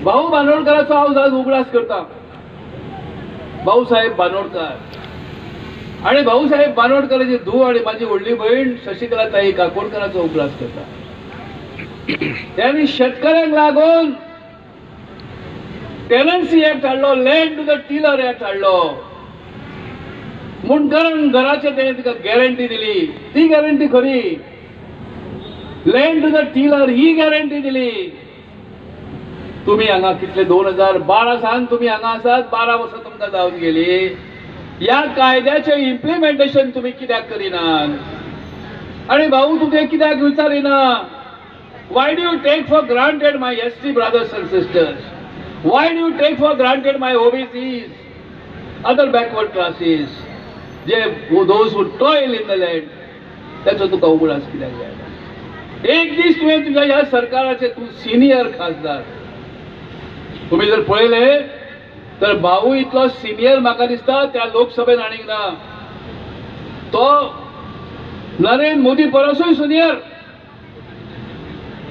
भाऊ बांदोडकरांचा हांव आज उगडास करता. भाऊसाहेब बांदोडकर आणि भाऊसाहेब बांदोडकरांची धूव आणि माझी व्हडली बहीण शशिकलाताई काकोडकरांचो उगडास करता. त्यांनी शेतकऱ्यांक लागून टेनन्सी ऍक्ट हाडलो, land to the tiller act हाडलो. मुंडकरांक घराचे तेणे तिका गॅरंटी दिली. ती गॅरंटी खरी. लँड टू द टिलर ही गॅरंटी दिली. तुम्ही हांगा कितले 2012 सावन तुम्ही हांगा आसात. 12 वर्सां तुमकां जावन गेली. या कायद्याचे इम्प्लिमेंटेशन तुम्ही कित्याक करिनात? आणि भाऊ तुमचे कित्याक विचारिना? Why do you take for granted my ST brothers and sisters? Why do you take for granted my OBCs, other backward classes, those who toil in the land? त्याचा तुका उगडास कित्याक जायना? एक दीस तुवें तुझ्या ह्या सरकाराचे तू सिनियर खासदार तुम्ही जर पळयले तर भाऊ इतलो सिनियर म्हाका दिसता त्या लोकसभेत आनीक ना. तो नरेंद्र मोदी परसूय सिनियर.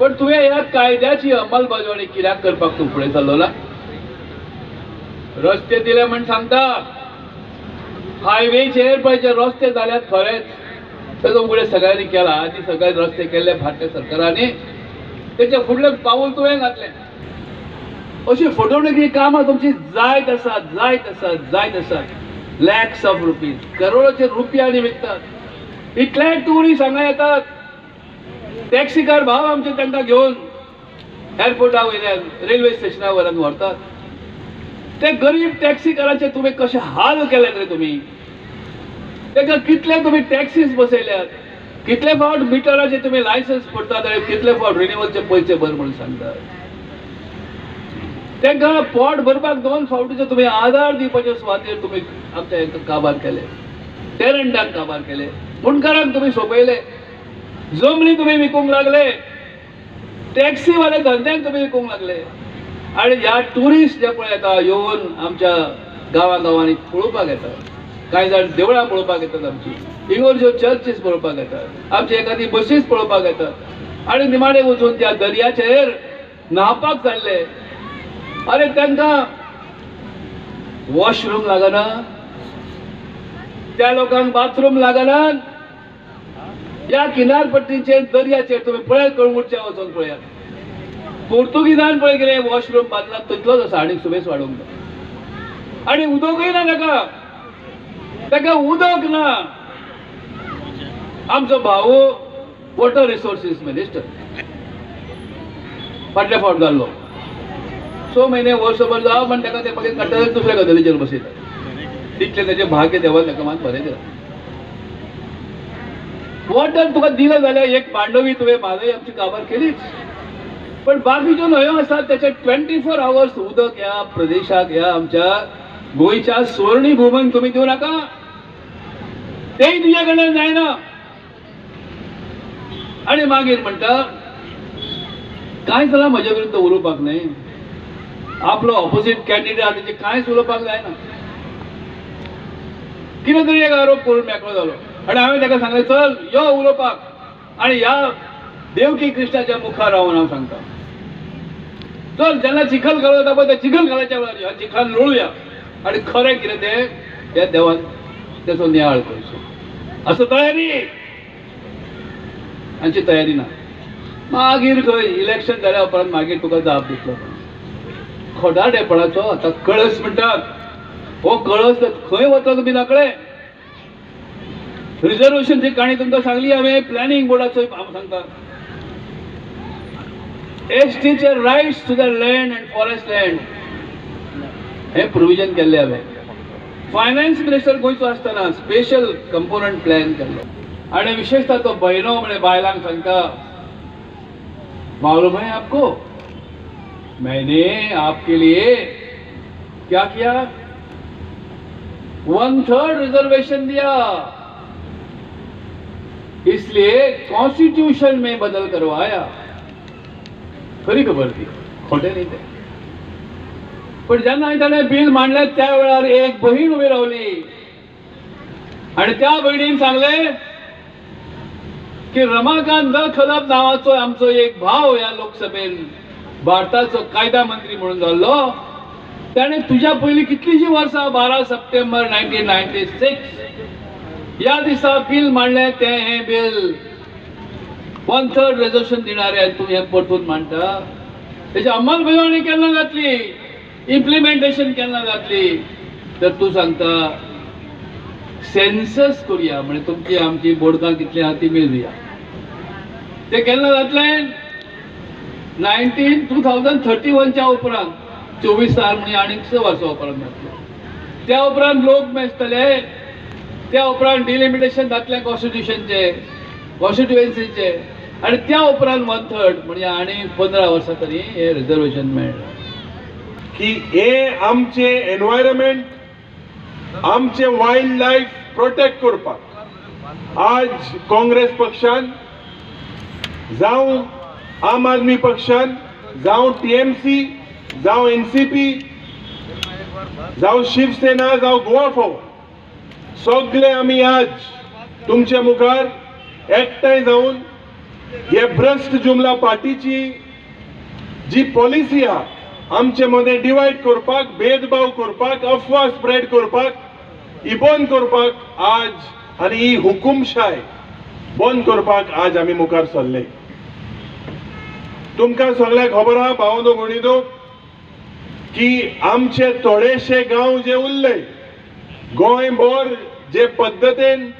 पण तुवें ह्या कायद्याची अंमलबजावणी कित्याक करपाक तूं फुडें चल्लोला? रस्ते दिले म्हण सांगता. हायवेचेर पळय जे रस्ते जाल्यात खरेंच तेजो उगडे सगळ्यांनी केला. आदी सगळे रस्ते केले भारतीय सरकारांनी. तेचे फुडलें पाऊल तुवें घातलें. अशी फटवणुकी कामां तुमची जायत आसात. लॅक्स ऑफ रुपीज, करोडोचे रुपया निमित्तात. इतले टुरिस्ट हांगा येतात. टॅक्सीकार भाव आमचे तांकां घेवन एअरपोर्टा वयल्यान रेल्वे स्टेशना वयल्यान व्हरतात. ते गरीब टॅक्सीकारांचे तुमी कशे हाल केल्यात रे तुमी? ताका कितले तुमी टॅक्सीज बसयल्यात. कितले फावट मिटराचे तुमी लायसन्स पडतात आनी कितले फावट रिन्युअलचे पयशे भर म्हणून सांगतात. तांकां पोट भरपाक 2 फावटीचे तुमी आधार दिवपाचे सुवातेर तुमी आमच्या हांकां काबार केले. टेरंटांक काबार केले. मुंडकरांक तुमी सोंपयले. जमनी तुम्ही विकूंक लागले. टॅक्सीवाले धंद्यांक तुम्ही विकूंक लागले. आणि ह्या टुरिस्ट जे पळय येता येवन आमच्या गांवांनी पळोवपाक येतात. कांय जाण देवळां पळोवपाक येतात. आमची इगोर्ज्यो चर्चीस पळोवपाक येतात. आमची एखादी बसीस पळोवपाक येतात. आणि निमाणे वचून त्या दर्याचेर न्हावपाक चालले. अरे तांकां वॉशरूम लागना. त्या लोकांक बाथरूम लागना. या किनारपट्टीचेर दर्याचेर तुम्ही पळय कळंगूटच्या वचून पळयात. पोर्तुगीजान पळय कितें वॉशरूम बांदला तितलोच आसा. आनीक सुबेज वाडोवंक ना. आनी उदकूय ना ताका उदक ना. आमचो भाऊ वॉटर रिसोर्सीस मिनिस्टर फाटल्या फावट जाल्लो. 6 म्हयने वर्सभर जावप म्हण ताका ते मागीर काडटा दुसऱ्या गजालीचेर बसयतात. तितले ताचे भाग्य देवान ताका मात बरें दिलां. वॉटर तुका दिलं जाल्यार एक मांडवी तुवें म्हादय आमची काबार केलीच. पण बाकीच्यो न्हंयो आसात त्याचे 24 आवर्स उदक ह्या प्रदेशाक ह्या आमच्या गोंयच्या सुवर्णी भूमंक तुम्ही दिवं नाका. तेय तुझ्या कडल्यान जायना. आणि मागीर म्हणटा कांय जाल्यार म्हज्या विरुद्ध उलोवपाक न्हय. आपलो ऑपोजीट कॅन्डिडेट आहा तेचे कांयच उलोवपाक जायना. कितें तरी एक आरोप करून मेकळो जालो. आणि हांवें ताका सांगलें चल यो उलोवपाक. आणि ह्या देवकी कृष्णाच्या मुखार रावन हांव सांगता. चल जेन्ना चिखल घालता पळय त्या चिखल घालाच्या वेळार ह्या चिखलान लोळुया. आणि खरें कितें तें ह्या देवान तेचो नियाळ करचो. असो तयारी. हांची तयारी ना. मागीर खंय इलेक्शन जाल्या उपरांत मागीर तुका जाप दितलो. खोटाडेपणाचो आतां कळस म्हणटात. हो कळस खंय वता तुमी नकळे. रिजर्वेशनची काणी तुमकां सांगली हांवें. प्लॅनिंग बोर्डाचो हांव सांगता. एसटीचे rights to the land and forest land हे प्रोविजन केल्ले हांवें. फायनान्स मिनिस्टर गोंयचो आसतना स्पेशल कंपोनंट प्लॅन केल्लो. आणि विशेषतः तो बहिनो म्हणजे बायलांक सांगता मालूम है आपको मैंने आपके लिए क्या किया? 1/3 रिजर्वेशन दिया. इसलिए कॉन्स्टिट्यूशन में बदल करवाया. खरी खबर ती खोटे नाही ते. पण जेन्ना ताणें बिल मांडलें त्या वेळार एक बहीण उभी रावली आणि त्या बहिणीन सांगले की रमाकांत खलप नावाचो आमचो एक भाव या लोकसभेन भारताचो कायदा मंत्री म्हणून जाल्लो त्याने तुझ्या पयलीं कितलींशीं वर्सां 12 सप्टेंबर 1996 ह्या दिसा बिल मांडलें तें हें बिल 1/3 रेजोल्यूशन दिणारे आनी तूं हें परतून मांडटा तेची अंमलबजावणी केन्ना जातली इम्प्लिमेंटेशन केन्ना जातली तर तूं सांगता सेन्सस करूया म्हणजे तुमची आमची बोडकां कितली आहा ती मेळुया ते केन्ना जातलें 2031च्या उपरांत 24 म्हणजे आनीक 6 वर्सां उपरांत जातलें त्या उपरांत लोक मेजतले त्या उपरांत डिलिमिटेशन जातलें कॉन्स्टिट्युएन्सीचे आनी त्या उपरांत 1/3 म्हणजे आनी 15 वर्सां तरी हे रिजर्वेशन मेळना की हे आमचे एनवायरमेंट आमचे वायल्ड लायफ प्रोटेक्ट करपाक आज काँग्रेस पक्षान जावं आम आदमी पक्षान जावं TMC जावं NCP जावं शिवसेना जावं गोवा फॉरवर्ड सगळे आमी आज तुमच्या मुखार एकठांय जावन हे भ्रष्ट जुमला पार्टीची जी पॉलिसी आहा आमचे मदें डिवायड करपाक भेदभाव करपाक अफवा स्प्रेड करपाक ही बंद करपाक आज आनी ही हुकुमशाय बंद करपाक आज आमी मुखार सरले तुमकां सगळ्यांक खबर आहा भावंडो भयणीनो की आमचे थोडेशे गांव जे उरले गोंयभर जे पद्दतीन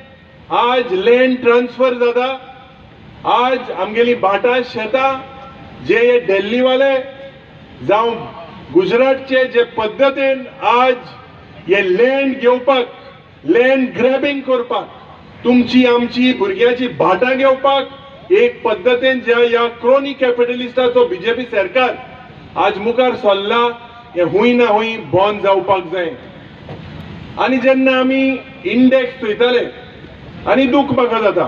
आज लँड ट्रान्सफर जाता आज आमगेली भाटां शेतां जे दिल्लीवाले जावं गुजरातचे जे पद्दतीन आज हे लँड घेवपाक लँड ग्रॅबिंग करपाक तुमची आमची भुरग्याची भाटां घेवपाक एक पद्दतीन ज्या ह्या क्रोनी कॅपिटलिस्टाचो BJP सरकार आज मुखार सरला हे हूंय ना हूंय बंद जावपाक जाय आनी जेन्ना आमी इंडेक्स चोयताले आनी दूख म्हाका जाता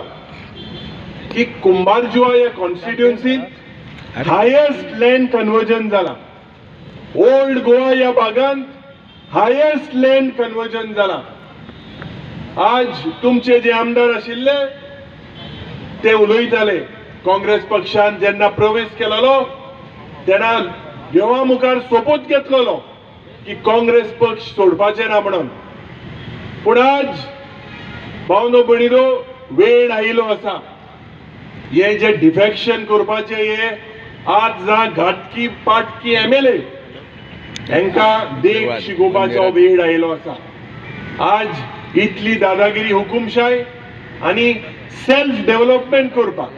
की कुंभारजुआ ह्या कॉन्स्टिट्युएन्सींत हायेस्ट लँड कन्वर्जन जाला ओल्ड गोवा ह्या भागांत हायेस्ट लँड कन्वर्जन जाला आज तुमचे जे आमदार आशिल्ले ते उलयताले काँग्रेस पक्षान जेन्ना प्रवेश केलेलो तेन्ना देवा मुखार सोपूत घेतलेलो की काँग्रेस पक्ष सोडपाचे ना म्हणून पूण आज भावनो भयणीनो वेळ आयिल्लो आसा हे जे डिफेक्शन करपाचे हे आज जा घाटकी पाटकी MLA हांकां देख शिकोवपाचो वेळ आयिल्लो आसा आज इतली दादागिरी हुकुमशाय आनी सेल्फ डेव्हलपमेंट करपाक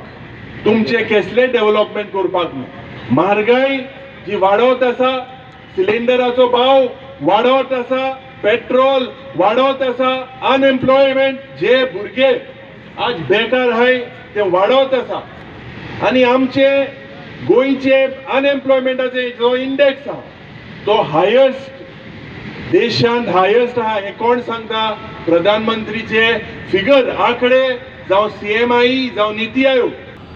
तुमचे कसले डेव्हलपमेंट करपाक न्हू म्हारगाय जी वाडत आसा सिलिंडराचो भाव वाडत आसा पेट्रोल वाडत आसा अनएम्प्लॉयमेंट जे भुरगे आज बेकार आहाय ते वाडत आसा आनी आमचे गोंयचे अनएम्प्लॉयमेंटाचे जो इंडेक्स आहा तो हायेस्ट देशांत हायेस्ट आहा हे कोण सांगता प्रधानमंत्रीचे फिगर आंकडे जावं CMI जावं नीती आयोग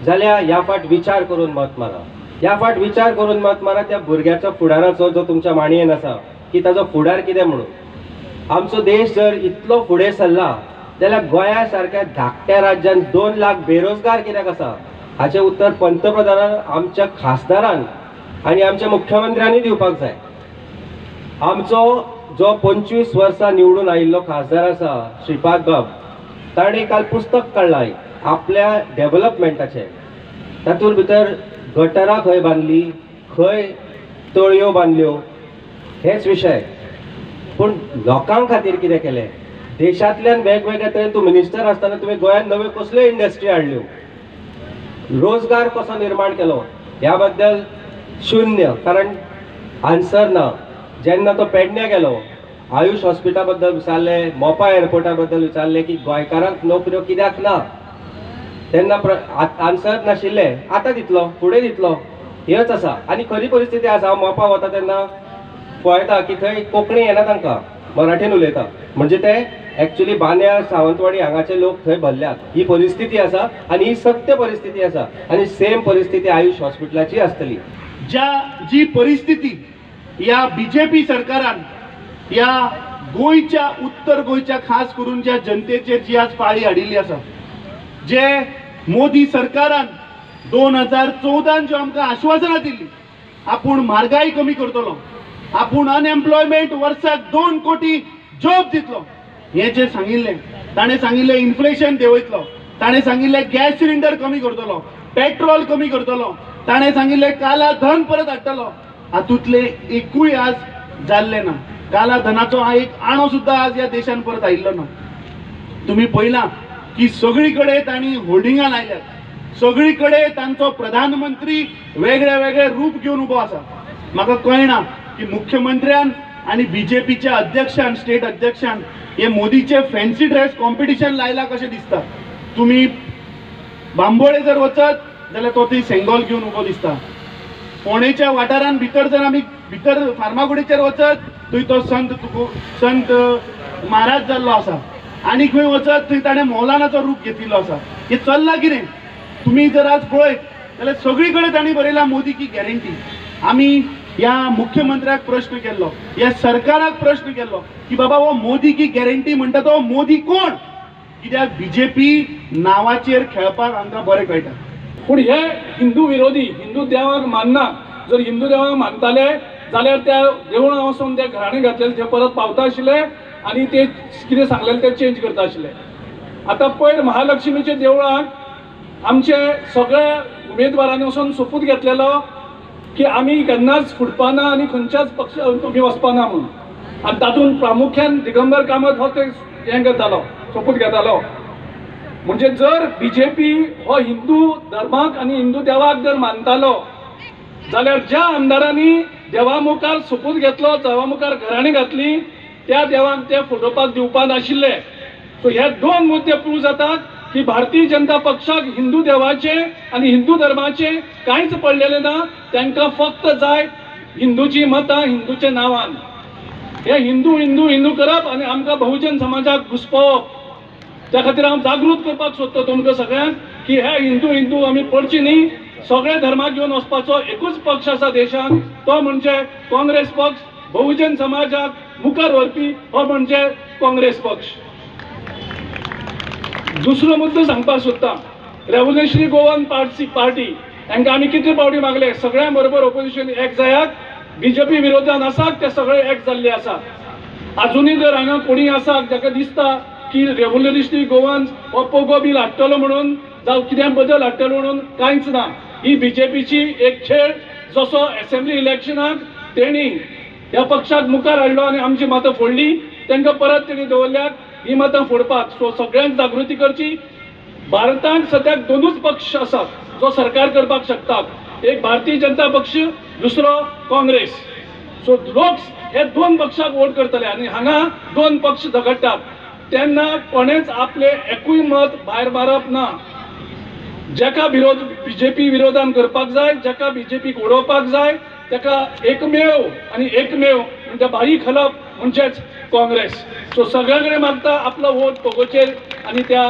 जाल्यार ह्या फाट विचार करून मत मारा ह्या फाट विचार करून मत मारा त्या भुरग्याच्या फुडाराचो जो तुमच्या माणयेन आसा की ताजो फुडार कितें म्हणून आमचो देश जर इतलो फुडें सरला जाल्यार गोंया सारक्या धाकट्या राज्यात 2 लाख बेरोजगार कित्याक आसा हाचें उत्तर पंतप्रधानान आमच्या खासदारान आनी आमच्या मुख्यमंत्र्यांनी दिवपाक जाय आमचो जो 25 वर्सां निवडून आयिल्लो खासदार आसा श्रीपाद बाब ताणें काल पुस्तक काडलां आपल्या डेव्हलपमेंटाचें तातूंत भितर गटरां खंय बांदली खंय तळयो बांदल्यो हेच विशय पूण लोकां खातीर कितें केलें देशांतल्यान वेगवेगळ्या तरेन तूं मिनिस्टर आसतना तुवें गोंयांत नव्यो कसल्यो इंडस्ट्री हाडल्यो रोजगार कसो निर्माण केलो ह्या बद्दल शून्य कारण आन्सर ना जेन्ना तो पेडण्या गेलो आयुष हॉस्पिटला बद्दल विचारलें मोपा एअरपोर्टा बद्दल विचारलें की गोंयकारांक नोकऱ्यो कित्याक ना तेन्ना आन्सर नाशिल्लें आतां दितलो फुडें दितलो हेच आसा आनी खरी परिस्थिती आसा हांव मोपा वता तेन्ना पळयता की थंय कोंकणी येना तांकां मराठीन उलयता म्हणजे ते एक्चुअली बांद्या सावंतवाडी हांगाचे लोक थंय भरल्यात ही परिस्थिती आसा आनी ही सत्य परिस्थिती आसा आनी सेम परिस्थिती आयुष हॉस्पिटलाची आसतली जी परिस्थिती या BJP सरकारान या गोंयच्या उत्तर गोंयच्या खास करून ज्या जनतेचेर जी आज पाळी हाडिल्ली आसा जे मोदी सरकारान 2014 ज्यो आमकां आश्वासनां दिल्ली आपूण म्हारगाय कमी करतलो, आपूण अनएम्प्लॉयमेंट वर्साक 2 कोटी जॉब दितलो, हे जे सांगिल्लें ताणें सांगिल्लें इन्फ्लेशन देंवयतलो, ताणें सांगिल्लें गॅस सिलिंडर कमी करतलो, पेट्रोल कमी करतलो, ताणें सांगिल्लें काला धन परत हाडटलो, हातूंतले एकूय आज जाल्लें ना. काला धनाचो एक आणो सुद्दां आज ह्या देशान परत आयिल्लो ना. तुम्ही पळयलां की सगळी कडेन तांणी होर्डिंगां लायल्यात, सगळी कडेन तांचो प्रधानमंत्री वेगळे वेगळे रूप घेवन उबो आसा. म्हाका कळना की मुख्यमंत्र्यान आनी बीजेपीच्या अध्यक्षान, स्टेट अध्यक्षान हे मोदीचे फॅन्सी ड्रेस कॉम्पिटिशन लायला कशें दिसता. तुम्ही बांबोळे जर वचत जाल्यार तो थंय सेंगोल घेवन उबो दिसता. फोंडेच्या वाठारान भितर जर आमी भितर फार्मागुडीचेर वचत थंय तो संत महाराज जाल्लो आसा, आनी खंय वचत थंय ताणें मौलानाचो रूप घेतिल्लो आसा. हे चल्लां कितें? तुम्ही जर आज पळयत जाल्यार सगळी कडेन तांणी बरयलां मोदी की गॅरंटी. आमी ह्या मुख्यमंत्र्याक प्रश्न केल्लो, ह्या सरकाराक प्रश्न केल्लो की बाबा हो मोदी की गॅरंटी म्हणटा तो मोदी कोण? कित्याक बीजेपी नांवाचेर खेळपाक आमकां बरें कळटा. पूण हे हिंदू विरोधी, हिंदू देवाक मानना. जर हिंदू देवाक मानताले जाल्यार त्या देवळां वचून ते घराणे घातलेले ते परत पावता आशिल्ले आनी ते कितें सांगलेलें ते चेंज करता आशिल्ले. आतां पयर महालक्ष्मीच्या देवळाक आमचे सगळे उमेदवारांनी वचून सोपूत घेतलेलो की आमी केन्नाच फुडपाना आनी खंयच्याच पक्षाक आमी वचपाना म्हणून. आनी तातूंत प्रामुख्यान दिगंबर कामत हो ते हें करतालो, सोपूत घेतालो. म्हणजे जर बीजेपी हो हिंदू धर्माक आनी हिंदू देवाक जर मानतालो जाल्यार ज्या आमदारांनी देवा मुखार सोपूत घेतलो, देवा मुखार घराणी घातली, त्या देवाक ते फुडोवपाक दिवपा नाशिल्ले. सो हे 2 मुद्दे प्रूव जातात की भारतीय जनता पक्षाक हिंदू देवाचे आनी हिंदू धर्माचे कांयच पडलेले ना. तांकां फक्त जाय हिंदूची मतां हिंदूच्या नांवान. हे हिंदू हिंदू हिंदू करप आनी आमकां बहुजन समाजाक घुसपावप. त्या खातीर हांव जागृत करपाक सोदता तुमकां सगळ्यांक की हे हिंदू हिंदू आमी पडची न्ही. सगळे धर्माक घेवन वचपाचो एकूच पक्ष आसा देशांत, तो म्हणजे काँग्रेस पक्ष. बहुजन समाजाक मुखार व्हरपी हो म्हणजे काँग्रेस पक्ष. दुसरो मुद्दो सांगपाक सोदता. रेव्होल्युशनरी गोवन पार्टी हांकां आमी कितले फावटी मागले सगळ्यां बरोबर ऑपोजिशन एक जायात. बीजेपी विरोधान आसात ते सगळे एक जाल्ले आसात. अजुनूय जर हांगा कोणी आसा जाका दिसता की रेव्होल्युशनरी गोवन हो पोगो बील हाडटलो म्हणून जावं कितें बदल हाडटलो म्हणून, कांयच ना. ही बीजेपीची एक खेळ. जसो असेंब्ली इलेक्शनाक तेणी ह्या पक्षाक मुखार हाडलो आनी आमची मतां फोडली, तांकां परत तेणी दवरल्यात ही मतां फोडपाक. सो सगळ्यांक जागृती करची. भारतांत सद्याक 2च पक्ष आसात जो सरकार करपाक शकतात. एक भारतीय जनता पक्ष, दुसरो काँग्रेस. सो लोक हे 2 पक्षाक वोट करतले आनी हांगा 2 पक्ष झगडटात तेन्ना कोणेच आपले एकूय मत भायर मारप ना. जेका विरोध बीजेपी विरोधान करपाक जाय, जेका बीजेपीक उडोवपाक जाय, ताका एकमेव आनी एकमेव म्हणजे बाई घालप म्हणजेच काँग्रेस. सो सगळे कडेन मागता आपलो वोट पोगोचेर आनी त्या